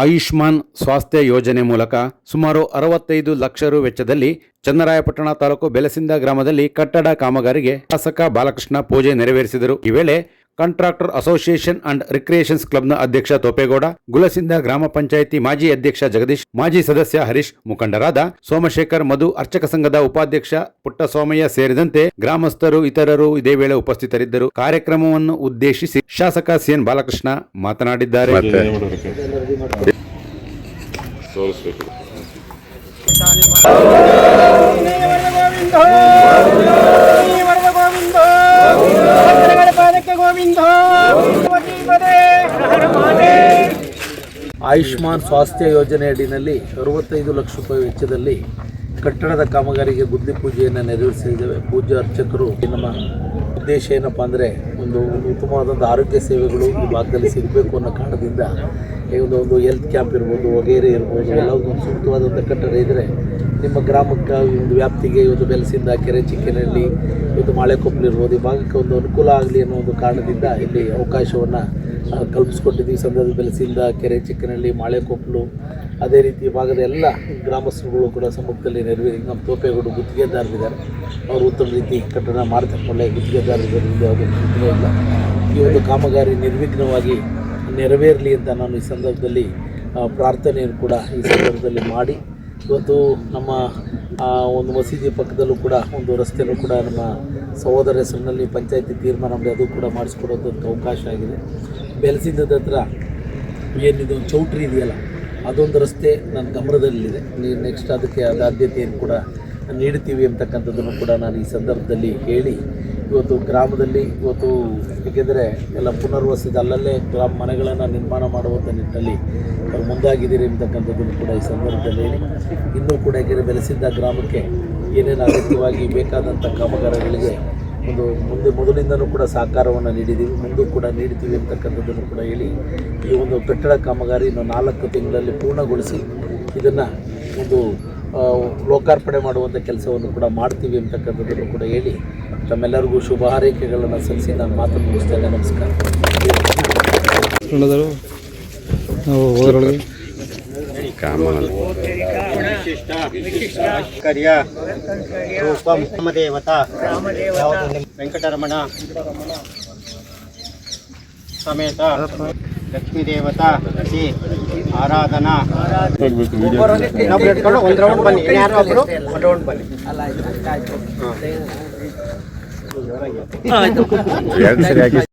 ಆಯುಷ್ಮಾನ್ ಸ್ವಾಸ್ಥ್ಯ ಯೋಜನೆ ಮೂಲಕ ಸುಮಾರು 65 ಲಕ್ಷ ರು ವೆಚ್ಚದಲ್ಲಿ ಚನ್ನರಾಯಪಟ್ಟಣ ತಾಲೂಕು ಬೆಲಸಿಂದ ಗ್ರಾಮದಲ್ಲಿ ಕಟ್ಟಡ ಕಾಮಗಾರಿಗೆ ಶಾಸಕ ಬಾಲಕೃಷ್ಣ ಪೂಜೆ ನೆರವೇರಿಸಿದರು. ಈ ವೇಳೆ ಕಾಂಟ್ರಾಕ್ಟರ್ ಅಸೋಸಿಯೇಷನ್ ಅಂಡ್ ರಿಕ್ರಿಯೇಷನ್ಸ್ ಕ್ಲಬ್ನ ಅಧ್ಯಕ್ಷ ತೋಪೇಗೌಡ, ಗುಲಸಿಂದ ಗ್ರಾಮ ಪಂಚಾಯಿತಿ ಮಾಜಿ ಅಧ್ಯಕ್ಷ ಜಗದೀಶ್, ಮಾಜಿ ಸದಸ್ಯ ಹರೀಶ್, ಮುಖಂಡರಾದ ಸೋಮಶೇಖರ್, ಮಧು, ಅರ್ಚಕ ಸಂಘದ ಉಪಾಧ್ಯಕ್ಷ ಪುಟ್ಟಸ್ವಾಮಯ್ಯ ಸೇರಿದಂತೆ ಗ್ರಾಮಸ್ಥರು ಇತರರು ಇದೇ ವೇಳೆ ಉಪಸ್ಥಿತರಿದ್ದರು. ಕಾರ್ಯಕ್ರಮವನ್ನು ಉದ್ದೇಶಿಸಿ ಶಾಸಕ ಸಿಎನ್ ಬಾಲಕೃಷ್ಣ ಮಾತನಾಡಿದ್ದಾರೆ. ಆಯುಷ್ಮಾನ್ ಸ್ವಾಸ್ಥ್ಯ ಯೋಜನೆ ಅಡಿನಲ್ಲಿ 65 ಲಕ್ಷ ರೂಪಾಯಿ ವೆಚ್ಚದಲ್ಲಿ ಕಟ್ಟಡದ ಕಾಮಗಾರಿಗೆ ಗುದ್ಲಿ ಪೂಜೆಯನ್ನು ನೆರವೇರಿಸಿದ್ದೇವೆ. ಪೂಜ್ಯ ಅರ್ಚಕರು, ನಮ್ಮ ಉದ್ದೇಶ ಏನಪ್ಪ ಅಂದರೆ ಒಂದು ಉತ್ತಮವಾದಂಥ ಆರೋಗ್ಯ ಸೇವೆಗಳು ಈ ಭಾಗದಲ್ಲಿ ಸಿಗಬೇಕು ಅನ್ನೋ ಕಾರಣದಿಂದ ಒಂದು ಹೆಲ್ತ್ ಕ್ಯಾಂಪ್ ಇರ್ಬೋದು, ವಗೇರೆ ಇರ್ಬೋದು, ಎಲ್ಲವೂ ಒಂದು ಸೂಕ್ತವಾದಂಥ ಕಟ್ಟಡ ಇದ್ದರೆ ನಿಮ್ಮ ಗ್ರಾಮಕ್ಕೆ ಒಂದು ವ್ಯಾಪ್ತಿಗೆ ಇವತ್ತು ಬೆಲಸಿಂದ ಕೆರೆ ಚಿಕ್ಕನಹಳ್ಳಿ, ಇವತ್ತು ಮಾಳೆಕೊಪ್ಪಲು ಇರ್ಬೋದು, ಈ ಭಾಗಕ್ಕೆ ಒಂದು ಅನುಕೂಲ ಆಗಲಿ ಅನ್ನೋ ಒಂದು ಕಾರಣದಿಂದ ಇಲ್ಲಿ ಅವಕಾಶವನ್ನು ಕಲ್ಪಿಸ್ಕೊಟ್ಟಿದ್ದೀವಿ. ಸಂದರ್ಭ ಬೆಲಸಿಂದ ಕೆರೆ ಚಿಕ್ಕನಹಳ್ಳಿ, ಮಾಳೆಕೊಪ್ಪಲು, ಅದೇ ರೀತಿ ಭಾಗದ ಎಲ್ಲ ಗ್ರಾಮಸ್ಥರುಗಳು ಕೂಡ ಸಮ್ಮುಖದಲ್ಲಿ ನೆರವೇರಿ ನಮ್ಮ ತೋಪೇಗೌಡ ಗುತ್ತಿಗೆದಾರರಿದ್ದಾರೆ. ಅವರು ಉತ್ತಮ ರೀತಿ ಕಟ್ಟಡ ಮಾಡ್ತಕ್ಕಂಥ ಗುತ್ತಿಗೆದಾರರಿಂದ ಯಾವುದೇ ಚಿಂತನೆ ಇಲ್ಲ. ಈ ಒಂದು ಕಾಮಗಾರಿ ನಿರ್ವಿಘ್ನವಾಗಿ ನೆರವೇರಲಿ ಅಂತ ನಾನು ಈ ಸಂದರ್ಭದಲ್ಲಿ ಪ್ರಾರ್ಥನೆಯನ್ನು ಕೂಡ ಈ ಸಂದರ್ಭದಲ್ಲಿ ಮಾಡಿ, ಇವತ್ತು ನಮ್ಮ ಒಂದು ಮಸೀದಿ ಪಕ್ಕದಲ್ಲೂ ಕೂಡ ಒಂದು ರಸ್ತೆಯೂ ಕೂಡ ನಮ್ಮ ಸಹೋದರ ಹೆಸರಿನಲ್ಲಿ ಪಂಚಾಯತಿ ತೀರ್ಮಾನ ಮಾಡಿ ಅದು ಕೂಡ ಮಾಡಿಸ್ಕೊಡೋದಕ್ಕೆ ಅವಕಾಶ ಆಗಿದೆ. ಬೆಲಸಿಂದದ ಹತ್ರ ಏನಿದೆ ಒಂದು ಚೌಟ್ರಿ ಇದೆಯಲ್ಲ, ಅದೊಂದು ರಸ್ತೆ ನನ್ನ ಗಮನದಲ್ಲಿದೆ. ನೆಕ್ಸ್ಟ್ ಅದಕ್ಕೆ ಆದ್ಯತೆಯನ್ನು ಕೂಡ ನೀಡ್ತೀವಿ ಅಂತಕ್ಕಂಥದ್ದನ್ನು ಕೂಡ ನಾನು ಈ ಸಂದರ್ಭದಲ್ಲಿ ಹೇಳಿ, ಇವತ್ತು ಗ್ರಾಮದಲ್ಲಿ ಇವತ್ತು ಏಕೆಂದರೆ ಎಲ್ಲ ಪುನರ್ವಸತಿ ಅಲ್ಲಲ್ಲೇ ಮನೆಗಳನ್ನು ನಿರ್ಮಾಣ ಮಾಡುವಂಥ ನಿಟ್ಟಿನಲ್ಲಿ ಅವ್ರು ಮುಂದಾಗಿದ್ದೀರಿ ಅಂತಕ್ಕಂಥದ್ದನ್ನು ಕೂಡ ಈ ಸಂದರ್ಭದಲ್ಲಿ ಹೇಳಿ, ಇನ್ನೂ ಕೂಡ ಏಕೆಂದರೆ ಬೆಲಸಿಂದ ಗ್ರಾಮಕ್ಕೆ ಏನೇನು ಅಗತ್ಯವಾಗಿ ಬೇಕಾದಂಥ ಕಾಮಗಾರಿಗಳಿಗೆ ಒಂದು ಮೊದಲಿಂದನೂ ಕೂಡ ಸಹಕಾರವನ್ನು ನೀಡಿದ್ದೀವಿ, ಮುಂದೂ ಕೂಡ ನೀಡ್ತೀವಿ ಅಂತಕ್ಕಂಥದ್ದನ್ನು ಕೂಡ ಹೇಳಿ, ಈ ಒಂದು ಕಟ್ಟಡ ಕಾಮಗಾರಿ ಇನ್ನು 4 ತಿಂಗಳಲ್ಲಿ ಪೂರ್ಣಗೊಳಿಸಿ ಇದನ್ನು ಒಂದು ಲೋಕಾರ್ಪಣೆ ಮಾಡುವಂಥ ಕೆಲಸವನ್ನು ಕೂಡ ಮಾಡ್ತೀವಿ ಅಂತಕ್ಕಂಥದ್ದನ್ನು ಕೂಡ ಹೇಳಿ, ತಮ್ಮೆಲ್ಲರಿಗೂ ಶುಭ ಹಾರೈಕೆಗಳನ್ನು ಸಲ್ಲಿಸಿ ನಾನು ಮಾತನ್ನು ಮುಗಿಸ್ತೇನೆ. ನಮಸ್ಕಾರ. ವೆಂಕಟರಮಣ ಸಮೇತ ಲಕ್ಷ್ಮೀ ದೇವತಾ ಶ್ರೀ ಆರಾಧನಾ. ಒಂದು ರೌಂಡ್ ಬನ್ನಿ, ಯಾರು ಒಬ್ಬರು ಒಂದು ರೌಂಡ್ ಬನ್ನಿ.